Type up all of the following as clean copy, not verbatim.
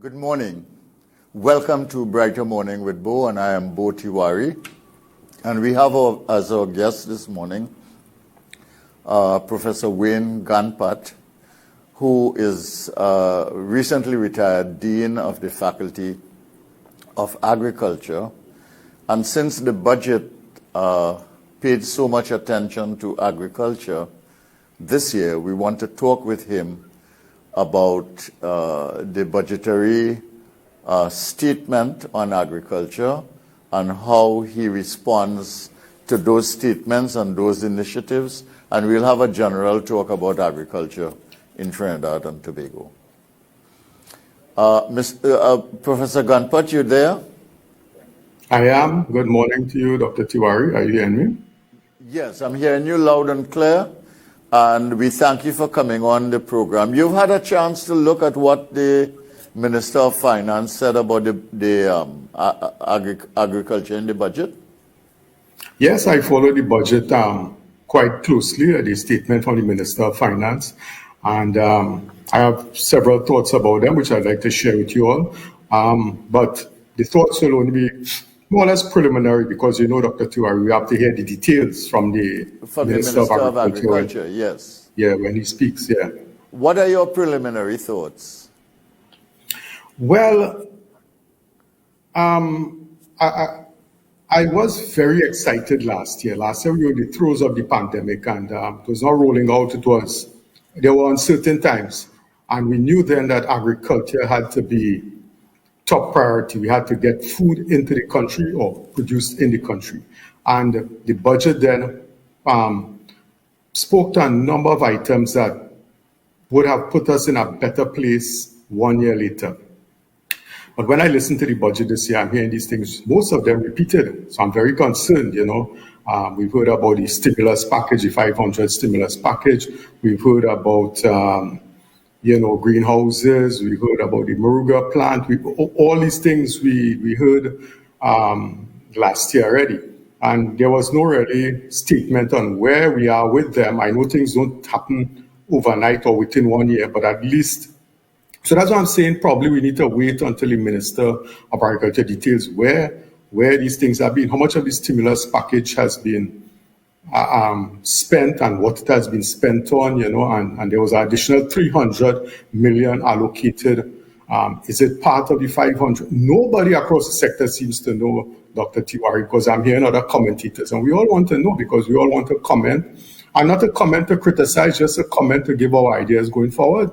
Good morning. Welcome to Brighter Morning with Bo, and I am Bo Tiwari. And we have as our guest this morning Professor Wayne Ganpat, who is recently retired Dean of the Faculty of Agriculture. And since the budget paid so much attention to agriculture this year, we want to talk with him about the budgetary statement on agriculture and how he responds to those statements and those initiatives. And we'll have a general talk about agriculture in Trinidad and Tobago. Professor Ganpat, you there? I am. Good morning to you, Dr. Tiwari. Are you hearing me? Yes, I'm hearing you loud and clear. And we thank you for coming on the program. You've had a chance to look at what the Minister of Finance said about the agriculture in the budget? Yes, I follow the budget quite closely, the statement from the Minister of Finance. And I have several thoughts about them, which I'd like to share with you all. But the thoughts will only be more or less preliminary because, you know, Dr. Tiwari, we have to hear the details from the Minister of Agriculture. Yes. Yeah, when he speaks, yeah. What are your preliminary thoughts? Well, I was very excited last year. Last year we were in the throes of the pandemic and it was not rolling out. There were uncertain times. And we knew then that agriculture had to be top priority. We had to get food into the country or produced in the country. And the budget then spoke to a number of items that would have put us in a better place 1 year later. But when I listen to the budget this year, I'm hearing these things, most of them repeated. So I'm very concerned, you know. We've heard about the stimulus package, the 500 stimulus package. We've heard about greenhouses. We heard about the Moruga plant. All these things we heard last year already. And there was no really statement on where we are with them. I know things don't happen overnight or within 1 year, but at least. So that's what I'm saying. Probably we need to wait until the Minister of Agriculture details where these things have been, how much of the stimulus package has been spent and what it has been spent on, you know, and there was an additional 300 million allocated. Is it part of the 500? Nobody across the sector seems to know, Dr. Tiwari, because I'm hearing other commentators, and we all want to know because we all want to comment, and not a comment to criticize, just a comment to give our ideas going forward.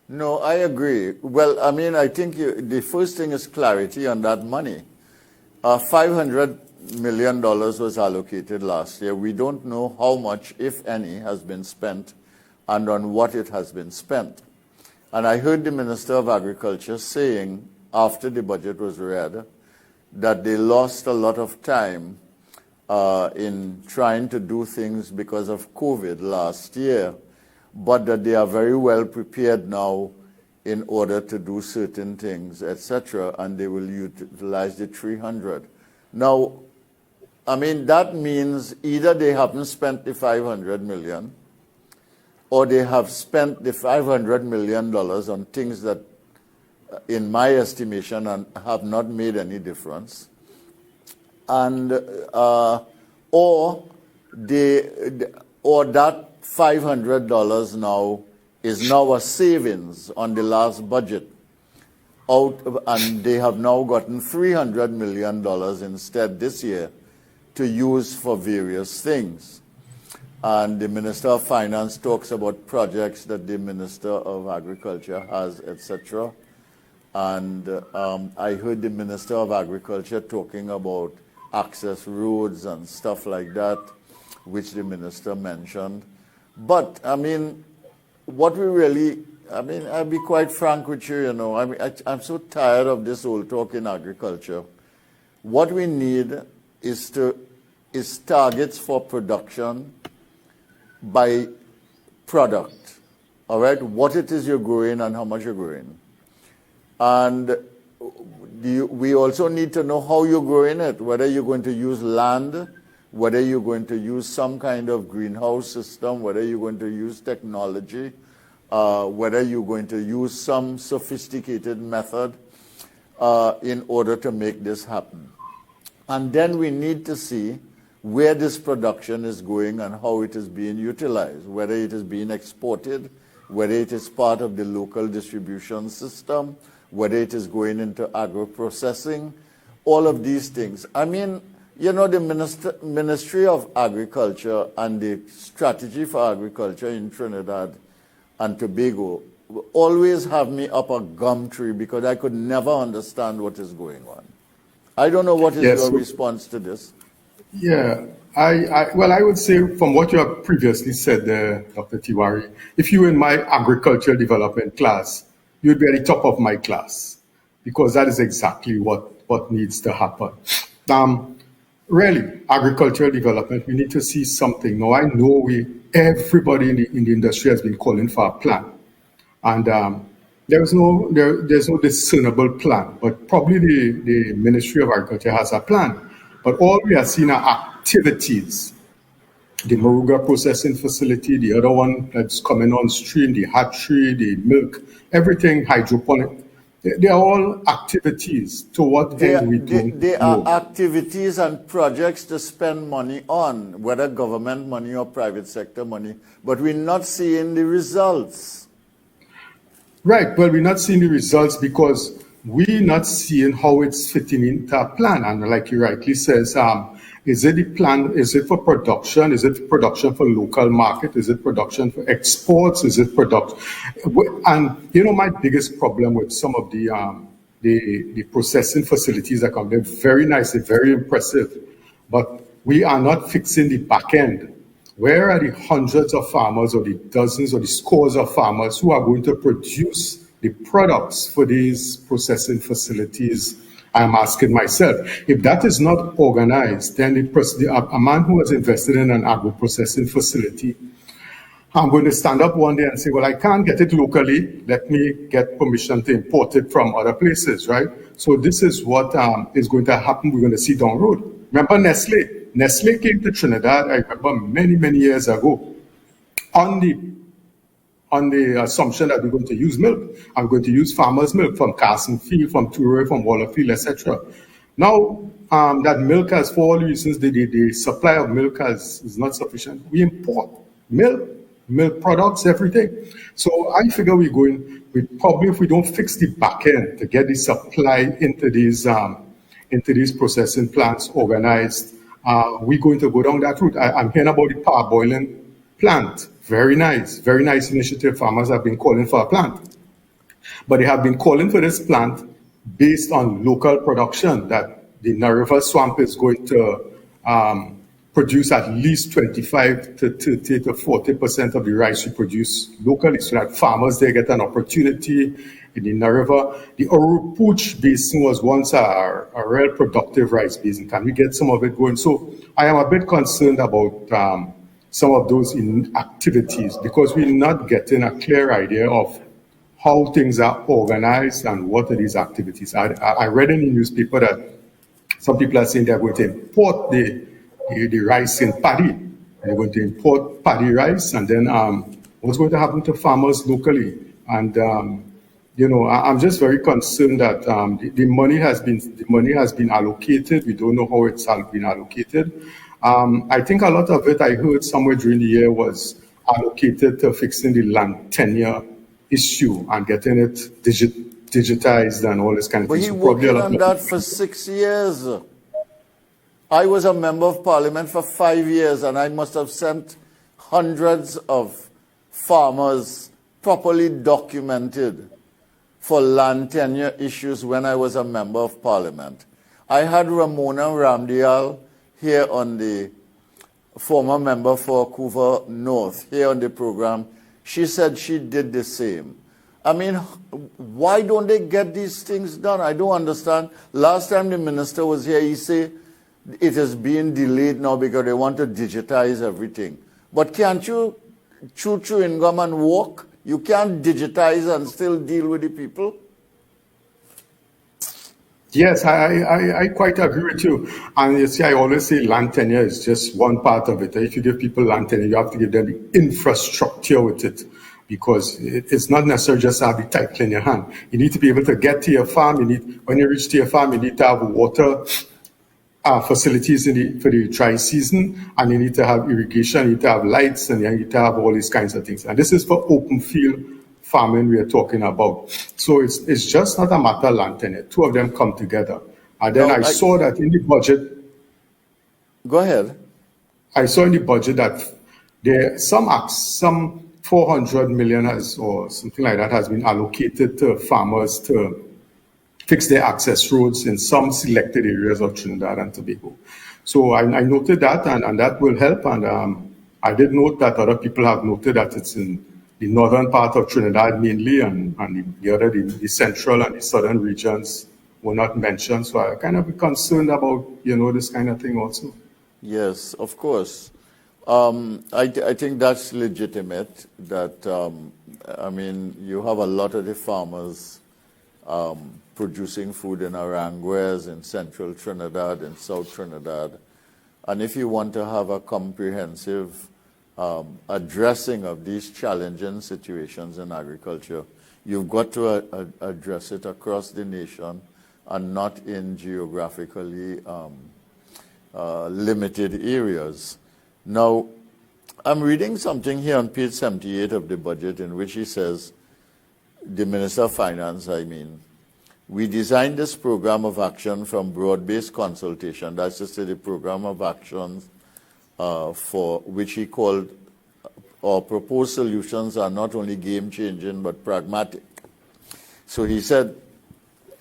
No, I agree. Well, I mean, I think the first thing is clarity on that money. $500 million was allocated last year. We don't know how much, if any, has been spent and on what it has been spent. And I heard the Minister of Agriculture saying, after the budget was read, that they lost a lot of time in trying to do things because of COVID last year, but that they are very well prepared now in order to do certain things, etc., and they will utilize the 300. Now, I mean, that means either they haven't spent the 500 million or they have spent the $500 million on things that, in my estimation, have not made any difference. And, or that $500 now is now a savings on the last budget and they have now gotten $300 million instead this year to use for various things. And the Minister of Finance talks about projects that the Minister of Agriculture has, etc. And I heard the Minister of Agriculture talking about access roads and stuff like that, which the Minister mentioned. But, I mean, what we really, I mean, I'll be quite frank with you, you know, I'm so tired of this whole talk in agriculture. What we need is targets for production by product, all right? What it is you're growing and how much you're growing. And we also need to know how you're growing it, whether you're going to use land, whether you're going to use some kind of greenhouse system, whether you're going to use technology, whether you're going to use some sophisticated method in order to make this happen. And then we need to see where this production is going and how it is being utilized, whether it is being exported, whether it is part of the local distribution system, whether it is going into agro-processing, all of these things. I mean, you know, the Ministry of Agriculture and the strategy for agriculture in Trinidad and Tobago always have me up a gum tree because I could never understand what is going on. I don't know what is your response to this. Yeah, well, I would say from what you have previously said there, Dr. Tiwari, if you were in my agricultural development class, you'd be at the top of my class because that is exactly what needs to happen. Really, agricultural development, we need to see something. Now, I know everybody in the industry has been calling for a plan. And there's no discernible plan, but probably the Ministry of Agriculture has a plan. But all we are seeing are activities. The Moruga processing facility, the other one that's coming on stream, the hatchery, the milk, everything hydroponic. They are all activities. To what end we don't They know. are activities and projects to spend money on, whether government money or private sector money, but we're not seeing the results. Right. Well, we're not seeing the results because we're not seeing how it's fitting into a plan. And like you rightly says, is it the plan? Is it for production? Is it production for local market? Is it production for exports? Is it production? And you know, my biggest problem with some of the processing facilities that come, they're very nice, they're very impressive, but we are not fixing the back end. Where are the hundreds of farmers or the dozens or the scores of farmers who are going to produce the products for these processing facilities? I'm asking myself, if that is not organized, then a man who has invested in an agro-processing facility, I'm going to stand up one day and say, well, I can't get it locally. Let me get permission to import it from other places, right? So this is what is going to happen. We're going to see down the road. Remember Nestle? Nestle came to Trinidad, I remember many years ago, on the assumption that we're going to use milk. I'm going to use farmers' milk from Carson Field, from Touré, from Wallerfield, etc. Now that milk has, for all reasons, the supply of milk is not sufficient. We import milk products, everything. So I figure we probably, if we don't fix the back end to get the supply into these processing plants organized, we're going to go down that route. I'm hearing about the parboiling plant. Very nice initiative. Farmers have been calling for a plant. But they have been calling for this plant based on local production, that the Nariva swamp is going to produce at least 25 to 30 to 40% of the rice we produce locally, so that farmers there get an opportunity in the Nariva. The Orupuch Basin was once a real productive rice basin. Can we get some of it going? So I am a bit concerned about some of those activities because we're not getting a clear idea of how things are organized and what are these activities. I read in the newspaper that some people are saying they're going to import the rice in paddy. They're going to import paddy rice, and then what's going to happen to farmers locally? And you know, I'm just very concerned that the money has been allocated. We don't know how it's been allocated. I think a lot of it I heard somewhere during the year was allocated to fixing the land tenure issue and getting it digitized and all this kind of thing. But he worked on that for 6 years. I was a member of parliament for 5 years, and I must have sent hundreds of farmers properly documented for land tenure issues when I was a member of parliament. I had Ramona Ramdial here on the former member for Couva North here on the program. She said she did the same. I mean, why don't they get these things done? I don't understand. Last time the minister was here, he said it is being delayed now because they want to digitize everything. But can't you chew chewing gum and walk? You can't digitize and still deal with the people? Yes, I quite agree with you. And you see, I always say land tenure is just one part of it. If you give people land tenure, you have to give them the infrastructure with it. because it's not necessarily just have the title in your hand. You need to be able to get to your farm. When you reach to your farm, you need to have water facilities for the dry season, and you need to have irrigation, you need to have lights, and you need to have all these kinds of things. And this is for open field farming we are talking about. So it's just not a matter of land tenure. Two of them come together. And then I saw that in the budget. Go ahead. I saw in the budget that there some 400 million or something like that has been allocated to farmers to fix their access roads in some selected areas of Trinidad and Tobago. So I noted that, and that will help. And I did note that other people have noted that it's in the northern part of Trinidad mainly, and the central and the southern regions were not mentioned. So I kind of be concerned about, this kind of thing also. Yes, of course. I think that's legitimate. That you have a lot of the farmers producing food in Aranguez, in central Trinidad, in south Trinidad, and if you want to have a comprehensive addressing of these challenging situations in agriculture, you've got to address it across the nation and not in geographically limited areas. Now, I'm reading something here on page 78 of the budget in which he says, the Minister of Finance, we designed this program of action from broad-based consultation. That's just the program of actions for which he called our proposed solutions are not only game-changing but pragmatic. So he said,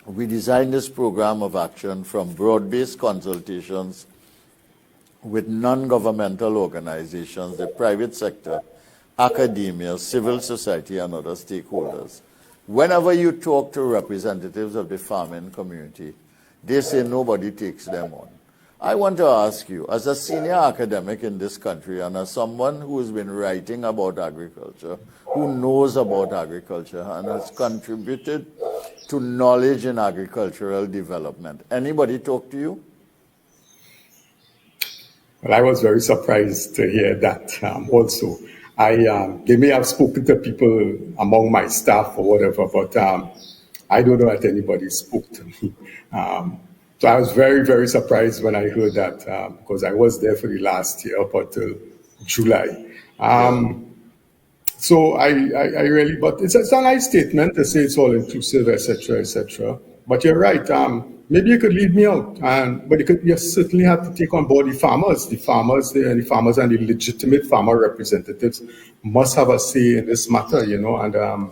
we designed this program of action from broad-based consultations with non-governmental organizations, the private sector, academia, civil society, and other stakeholders. Whenever you talk to representatives of the farming community, they say nobody takes them on. I want to ask you, as a senior academic in this country and as someone who has been writing about agriculture, who knows about agriculture and has contributed to knowledge in agricultural development, anybody talk to you? Well, I was very surprised to hear that also. They may have spoken to people among my staff or whatever, but I don't know that anybody spoke to me. So I was very, very surprised when I heard that because I was there for the last year up until July. So I really, but it's a nice statement to say it's all inclusive, etc., etc. But you're right. Maybe you could leave me out, but you certainly have to take on board the farmers and the legitimate farmer representatives must have a say in this matter, and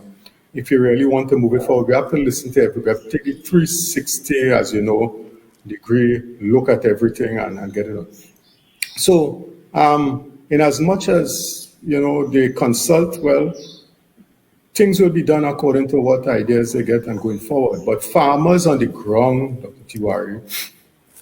if you really want to move it forward, we have to listen to everybody. We have to take the 360, as you know, degree, look at everything and get it on. So, in as much as, they consult, well, things will be done according to what ideas they get and going forward. But farmers on the ground, Dr. Tiwari,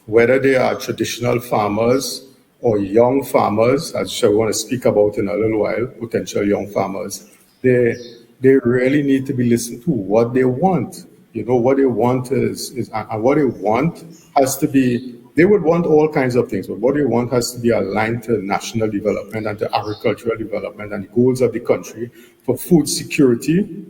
whether they are traditional farmers or young farmers, as I want to speak about in a little while, potential young farmers, they really need to be listened to. What they want, what they want and what they want has to be, they would want all kinds of things, but what they want has to be aligned to national development and to agricultural development and the goals of the country for food security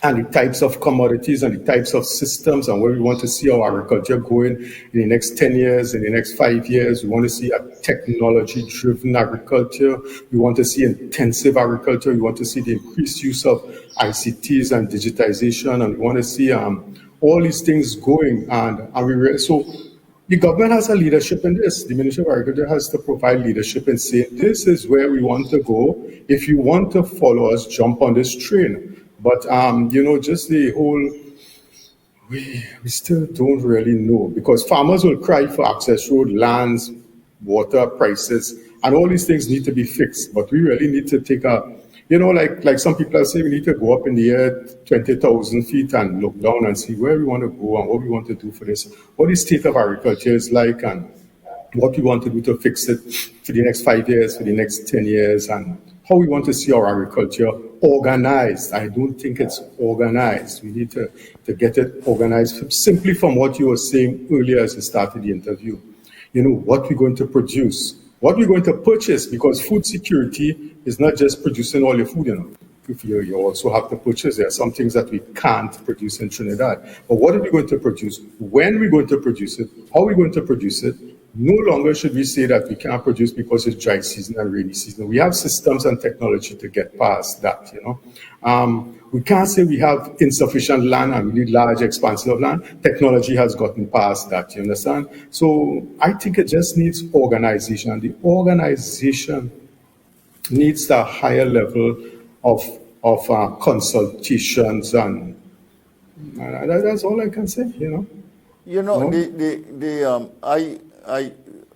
and the types of commodities and the types of systems and where we want to see our agriculture going in the next 10 years, in the next 5 years. We want to see a technology-driven agriculture. We want to see intensive agriculture. We want to see the increased use of ICTs and digitization, and we want to see all these things going. So the government has a leadership in this. The Ministry of Agriculture has to provide leadership and say, this is where we want to go. If you want to follow us, jump on this train. But, just the whole, we still don't really know, because farmers will cry for access road, lands, water, prices, and all these things need to be fixed. But we really need to take like some people are saying, we need to go up in the air 20,000 feet and look down and see where we want to go and what we want to do for this, what the state of agriculture is like and what we want to do to fix it for the next 5 years, for the next 10 years, and how we want to see our agriculture organized. I don't think it's organized. We need to get it organized simply from what you were saying earlier as we started the interview. What we're going to produce, what we're going to purchase, because food security is not just producing all your food, you also have to purchase. There are some things that we can't produce in Trinidad. But what are we going to produce? When are we going to produce it? How are we going to produce it? No longer should we say that we can't produce because it's dry season and rainy season. We have systems and technology to get past that, We can't say we have insufficient land and we need large expanses of land. Technology has gotten past that, you understand? So I think it just needs organization. The organization needs a higher level of consultations, and that's all I can say,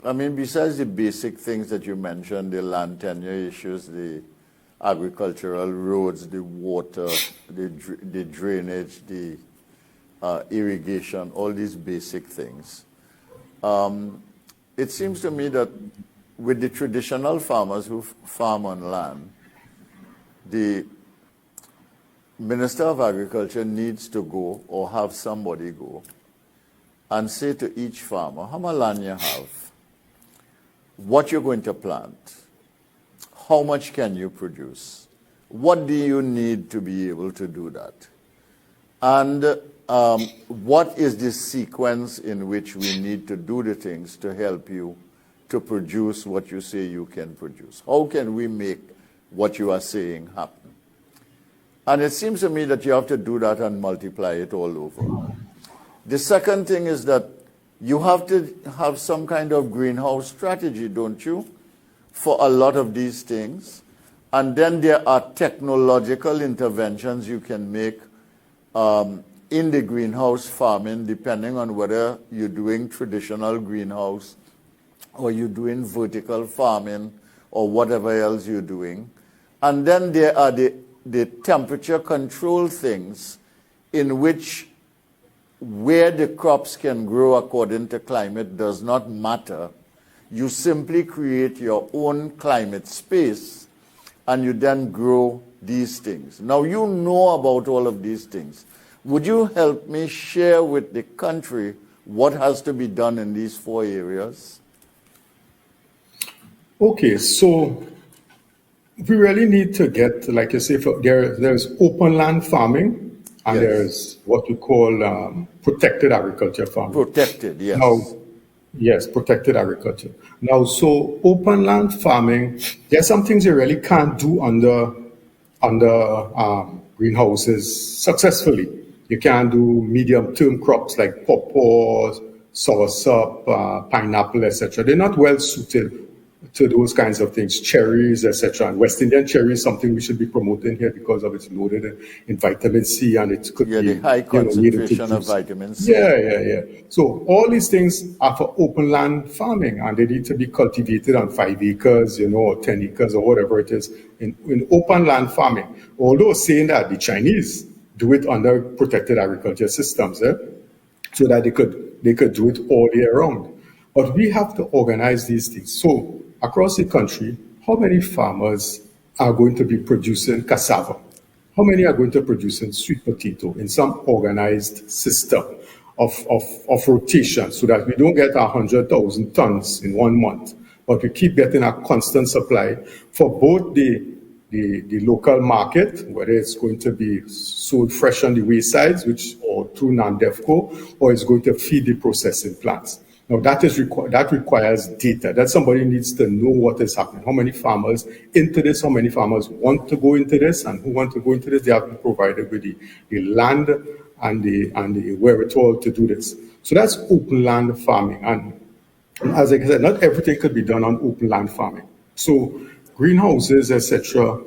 I mean, besides the basic things that you mentioned, the land tenure issues, the agricultural roads, the water, the drainage, the irrigation, all these basic things. It seems to me that with the traditional farmers who farm on land, the Minister of Agriculture needs to go, or have somebody go, and say to each farmer, how much land you have, what you're going to plant, how much can you produce, what do you need to be able to do that, and what is the sequence in which we need to do the things to help you to produce what you say you can produce. How can we make what you are saying happen? And it seems to me that you have to do that and multiply it all over. The second thing is that you have to have some kind of greenhouse strategy, don't you, for a lot of these things. And then there are technological interventions you can make in the greenhouse farming, depending on whether you're doing traditional greenhouse or you're doing vertical farming or whatever else you're doing. And then there are the temperature control things in which where the crops can grow according to climate does not matter. You simply create your own climate space and you then grow these things. Now you know about all of these things. Would you help me share with the country what has to be done in these 4 areas? Okay, so we really need to get, like you say, there's open land farming, and there's what we call protected agriculture farming. Protected, yes. Now, yes, protected agriculture. Now, so open land farming, there's some things you really can't do under greenhouses successfully. You can't do medium-term crops like pawpaw, soursop, pineapple, etc. They're not well suited to those kinds of things, cherries, etc. And West Indian cherry is something we should be promoting here because of it's loaded in vitamin C, and it could be the high concentration of vitamin C. Yeah. So all these things are for open land farming, and they need to be cultivated on 5 acres, or 10 acres or whatever it is in open land farming. Although saying that the Chinese do it under protected agriculture systems, so that they could do it all year round. But we have to organize these things. So across the country, how many farmers are going to be producing cassava? How many are going to produce sweet potato in some organized system of rotation, so that we don't get 100,000 tons in 1 month, but we keep getting a constant supply for both the local market, whether it's going to be sold fresh on the waysides, or through non-DEFCO, or it's going to feed the processing plants. Now that requires data. That somebody needs to know what is happening. How many farmers into this? How many farmers want to go into this? And who want to go into this? They have to be provided with the land and the wherewithal to do this. So that's open land farming. And as I said, not everything could be done on open land farming. So greenhouses, etc.,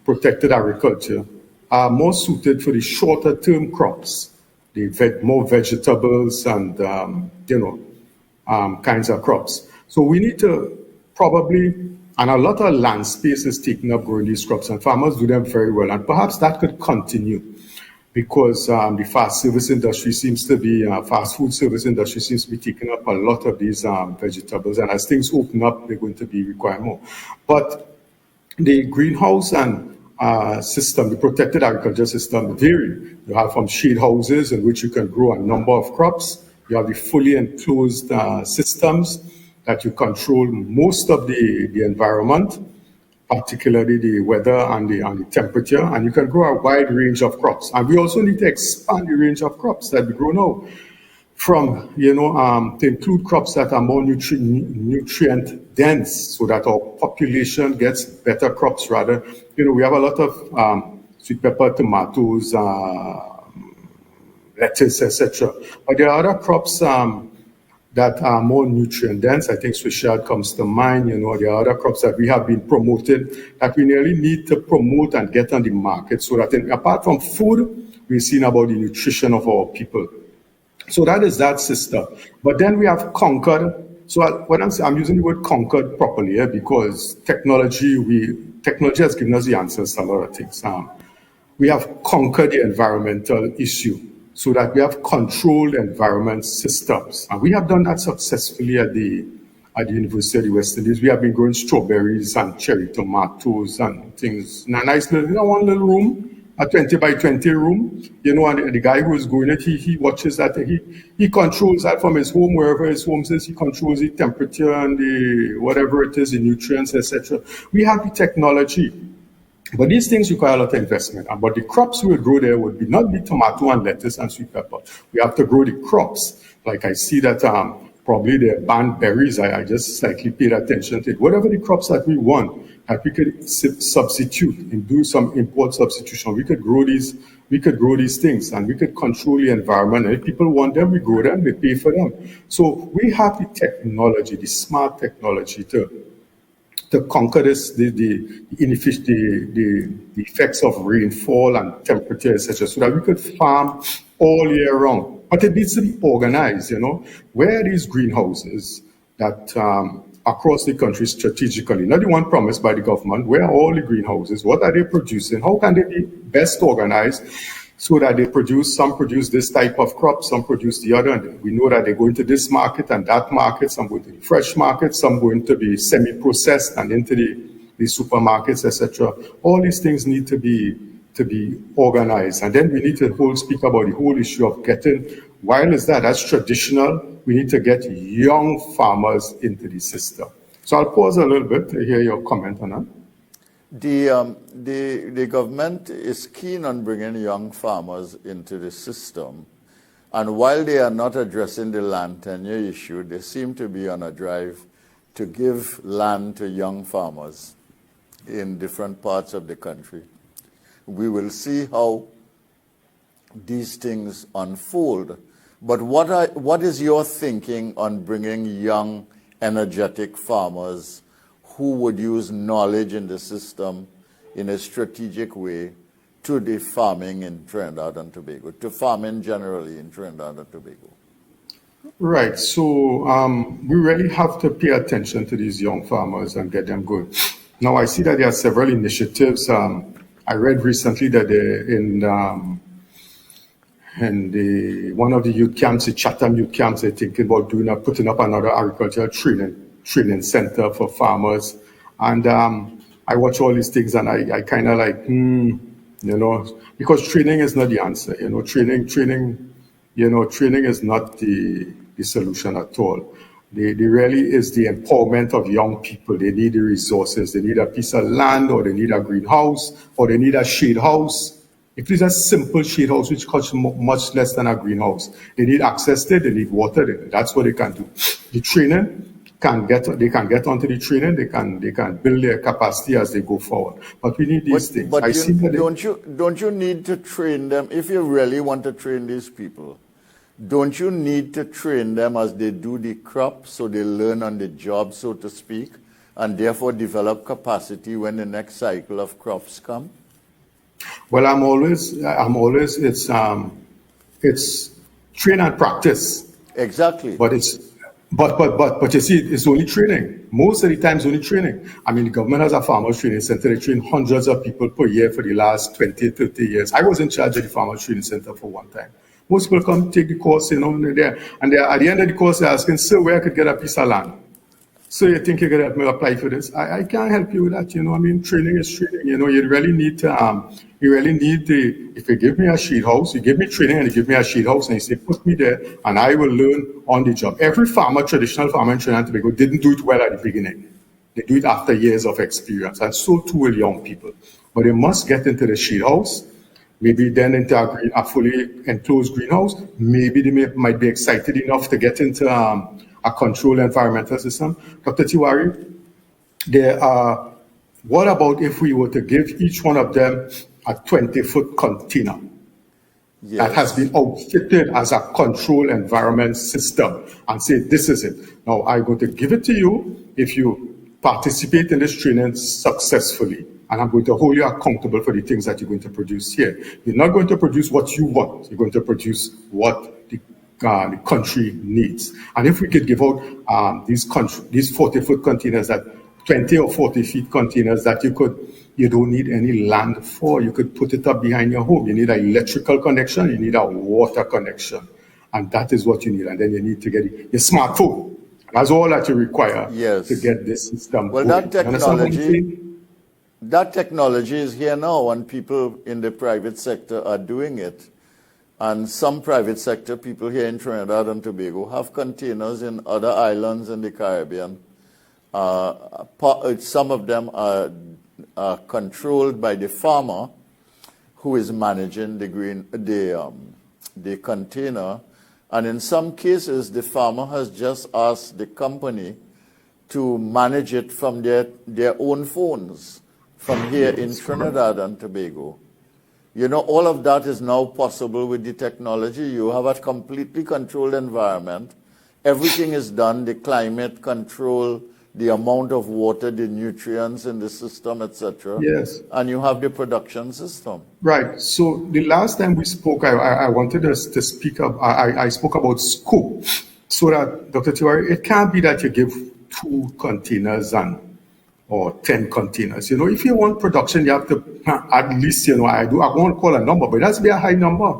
protected agriculture are more suited for the shorter term crops. More vegetables and kinds of crops. So we need to probably, and a lot of land space is taken up growing these crops, and farmers do them very well. And perhaps that could continue because the fast food service industry seems to be taking up a lot of these vegetables. And as things open up, they're going to be requiring more. But the greenhouse and system, the protected agriculture system, vary. You have from shade houses in which you can grow a number of crops. You have the fully enclosed systems that you control most of the environment. particularly the weather and the temperature, and you can grow a wide range of crops. And we also need to expand the range of crops that we grow now from, to include crops that are more nutrient dense so that our population gets better crops rather. We have a lot of sweet pepper, tomatoes, lettuce, etc. But there are other crops that are more nutrient dense. I think switchard comes to mind. There are other crops that we have been promoting that we really need to promote and get on the market so that apart from food, we're seeing about the nutrition of our people. So that is that system. But then we have conquered. So when I'm using the word conquered properly here because technology has given us the answers to a lot of things. We have conquered the environmental issue so that we have controlled environment systems. And we have done that successfully at the University of the West Indies. We have been growing strawberries and cherry tomatoes and things in a nice little, one little room, a 20 by 20 room, and the guy who is going it, he watches that, he controls that from his home, wherever his home is, he controls the temperature and the whatever it is, the nutrients, etc. We have the technology. But these things require a lot of investment. But the crops we would grow there would be not be tomato and lettuce and sweet pepper. We have to grow the crops. Like I see that probably the banned berries, I just slightly paid attention to it. Whatever the crops that we want, that we could substitute and do some import substitution. We could grow these things and we could control the environment. And if people want them, we grow them, we pay for them. So we have the technology, the smart technology to conquer this, the effects of rainfall and temperature, etc., so that we could farm all year round. But it needs to be organized, Where are these greenhouses that across the country strategically, not the one promised by the government, where are all the greenhouses? What are they producing? How can they be best organized so that some produce this type of crop, some produce the other, and we know that they go into this market and that market, some go into the fresh market, some go into the semi-processed and into the supermarkets, etc. All these things need to be organized. And then we need to speak about the whole issue of while that's traditional, we need to get young farmers into the system. So I'll pause a little bit to hear your comment on that. The government is keen on bringing young farmers into the system, and while they are not addressing the land tenure issue, they seem to be on a drive to give land to young farmers in different parts of the country. We will see how these things unfold. But what is your thinking on bringing young, energetic farmers who would use knowledge in the system in a strategic way to the farming in Trinidad and Tobago, to farming generally in Trinidad and Tobago? Right. So we really have to pay attention to these young farmers and get them going. Now, I see that there are several initiatives. I read recently that in one of the youth camps, the Chatham youth camps, they're thinking about putting up another agricultural training center for farmers. And I watch all these things and I kind of like, because training is not the answer. Training is not the solution at all. They really is the empowerment of young people. They need the resources. They need a piece of land, or they need a greenhouse, or they need a shade house. If it's a simple shade house, which costs much less than a greenhouse, they need access to it, they need water. That's what they can do. The training they can get onto the training. They can build their capacity as they go forward. But we need these things. But don't you need to train them if you really want to train these people? Don't you need to train them as they do the crop so they learn on the job, so to speak, and therefore develop capacity when the next cycle of crops come? Well, I'm always it's train and practice. Exactly. But you see, it's only training. Most of the time, it's only training. I mean, the government has a farmers training center. They train hundreds of people per year for the last 20, 30 years. I was in charge of the farmers training center for one time. Most people come take the course, and they're at the end of the course, they're asking, "Sir, where I could get a piece of land?" So you think you're going to help me apply for this? I can't help you with that. Training is training. You really need to. If you give me a sheet house, you give me training and you give me a sheet house and you say, put me there and I will learn on the job. Every traditional farmer in Trinidad and Tobago didn't do it well at the beginning. They do it after years of experience, and so too will young people. But they must get into the shade house, maybe then into a fully enclosed greenhouse. Maybe they might be excited enough to get into a controlled environmental system. Dr. Tiwari, what about if we were to give each one of them a 20-foot container that has been outfitted as a control environment system and say, this is it. Now, I'm going to give it to you if you participate in this training successfully. And I'm going to hold you accountable for the things that you're going to produce here. You're not going to produce what you want. You're going to produce what the country needs. And if we could give out these 40-foot containers, that 20 or 40 feet containers that you don't need any land for. You could put it up behind your home. You need an electrical connection. You need a water connection. And that is what you need. And then you need to get your smartphone. That's all that you require to get this system going. Well, that technology is here now, and people in the private sector are doing it. And some private sector people here in Trinidad and Tobago have containers in other islands in the Caribbean. Some of them are controlled by the farmer who is managing the container. And in some cases, the farmer has just asked the company to manage it from their own phones from here in Trinidad and Tobago. You know, all of that is now possible with the technology. You have a completely controlled environment. Everything is done, the climate control, the amount of water, the nutrients in the system, etc. Yes. And you have the production system. Right. So the last time we spoke, I wanted us to speak up. I spoke about scope. So that, Dr. Tiwari, it can't be that you give 2 containers or 10 containers. You know, if you want production, you have to at least, you know, I won't call a number, but it has to be a high number.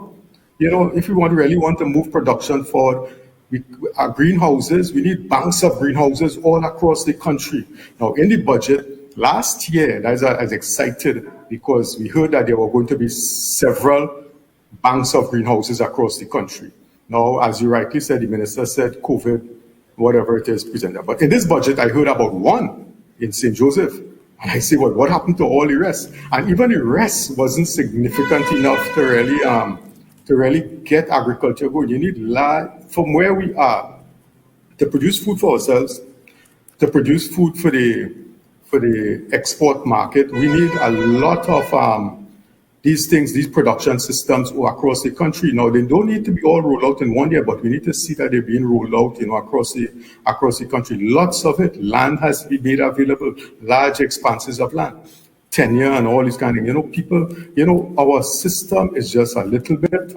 You know, if we really want to move production forward, our greenhouses, we need banks of greenhouses all across the country. Now, in the budget, last year, I was excited because we heard that there were going to be several banks of greenhouses across the country. Now, as you rightly said, the minister said COVID, whatever it is, presented. But in this budget, I heard about one in St. Joseph. And I say, well, what happened to all the rest? And even the rest wasn't significant enough to really get agriculture going. You need from where we are to produce food for ourselves, to produce food for the export market. We need a lot of these things, these production systems across the country. Now, they don't need to be all rolled out in one year, but we need to see that they're being rolled out, you know, across the country. Lots of it. Land has to be made available, large expanses of land. Tenure and all these kind of, you know, people, you know, our system is just a little bit,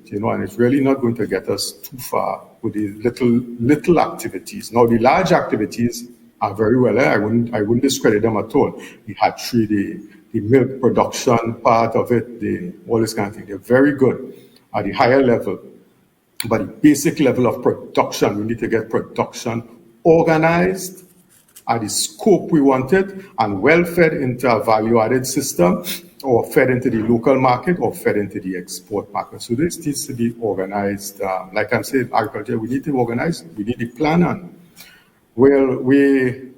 you know, and it's really not going to get us too far with the little activities. Now, the large activities are very well there. I wouldn't discredit them at all. The hatchery, the milk production part of it, all this kind of thing, they're very good at the higher level. But the basic level of production, we need to get production organized at the scope we wanted and well fed into a value-added system, or fed into the local market, or fed into the export market. So this needs to be organized. Like I'm saying, agriculture, we need to organize, we need a plan. And well, we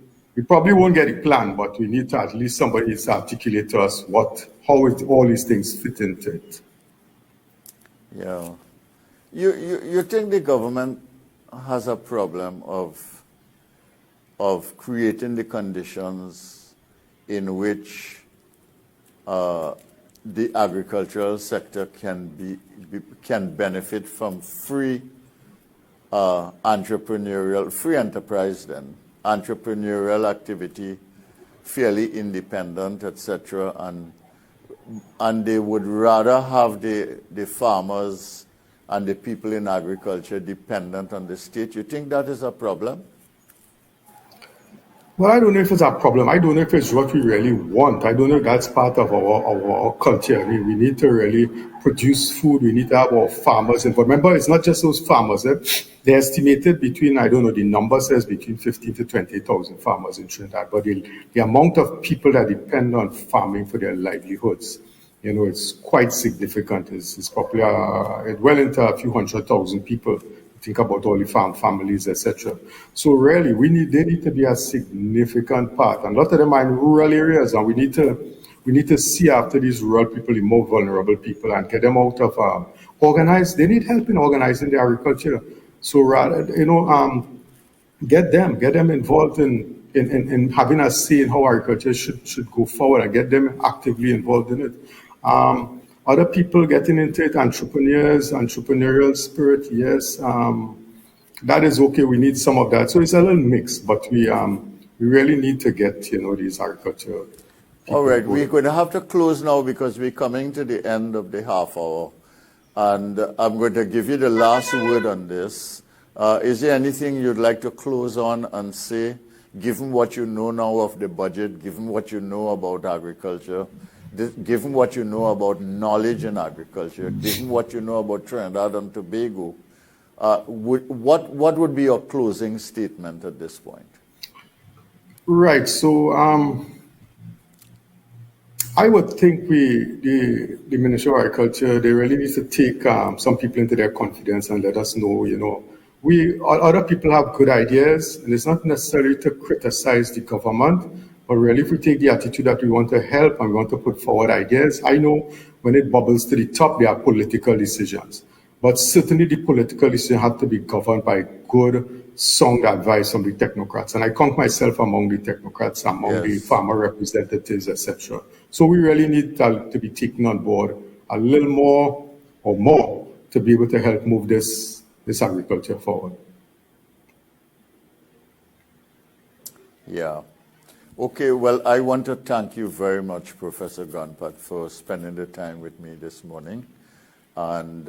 probably won't get a plan, but we need to at least somebody to articulate to us how all these things fit into it. Yeah. You think the government has a problem of creating the conditions in which the agricultural sector can benefit from free entrepreneurial activity, fairly independent, etc., and they would rather have the farmers and the people in agriculture dependent on the state. You think that is a problem? Well, I don't know if it's a problem. I don't know if it's what we really want. I don't know if that's part of our culture. I mean, we need to really produce food. We need to have our farmers. And remember, it's not just those farmers. They're estimated between, I don't know, the number says between 15 to 20,000 farmers in Trinidad. But the amount of people that depend on farming for their livelihoods, you know, it's quite significant. It's probably well into a few 100,000 people think about all the farm families, etc. So really, they need to be a significant part. And a lot of them are in rural areas, and we need to see after these rural people, the more vulnerable people, and get them out of organize. They need help in organizing the agriculture. So rather, get them involved in having a say in how agriculture should go forward, and get them actively involved in it. Other people getting into it, entrepreneurs, entrepreneurial spirit, yes, that is okay. We need some of that. So it's a little mix, but we really need to get these agriculture. All right, we're going to have to close now because we're coming to the end of the half hour, and I'm going to give you the last word on this. Is there anything you'd like to close on and say, given what you know now of the budget, given what you know about agriculture, given what you know about knowledge in agriculture, given what you know about Trinidad and Tobago, what would be your closing statement at this point? Right. So I would think the Ministry of Agriculture, they really need to take some people into their confidence and let us know, other people have good ideas, and it's not necessarily to criticize the government, but really if we take the attitude that we want to help and we want to put forward ideas, I know when it bubbles to the top, there are political decisions. But certainly the political decision have to be governed by good, sound advice from the technocrats. And I count myself among the technocrats, among the farmer representatives, etc. So we really need to be taken on board a little more or more to be able to help move this agriculture forward. Yeah. Okay, well, I want to thank you very much, Professor Ganpat, for spending the time with me this morning. And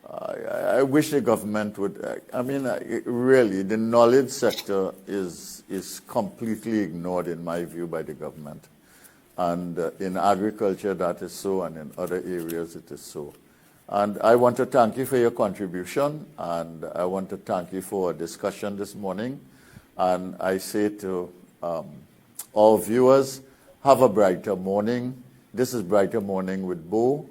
I wish the government would, really, the knowledge sector is completely ignored, in my view, by the government. And in agriculture, that is so, and in other areas, it is so. And I want to thank you for your contribution, and I want to thank you for a discussion this morning. And I say to all viewers, have a brighter morning. This is Brighter Morning with Bo.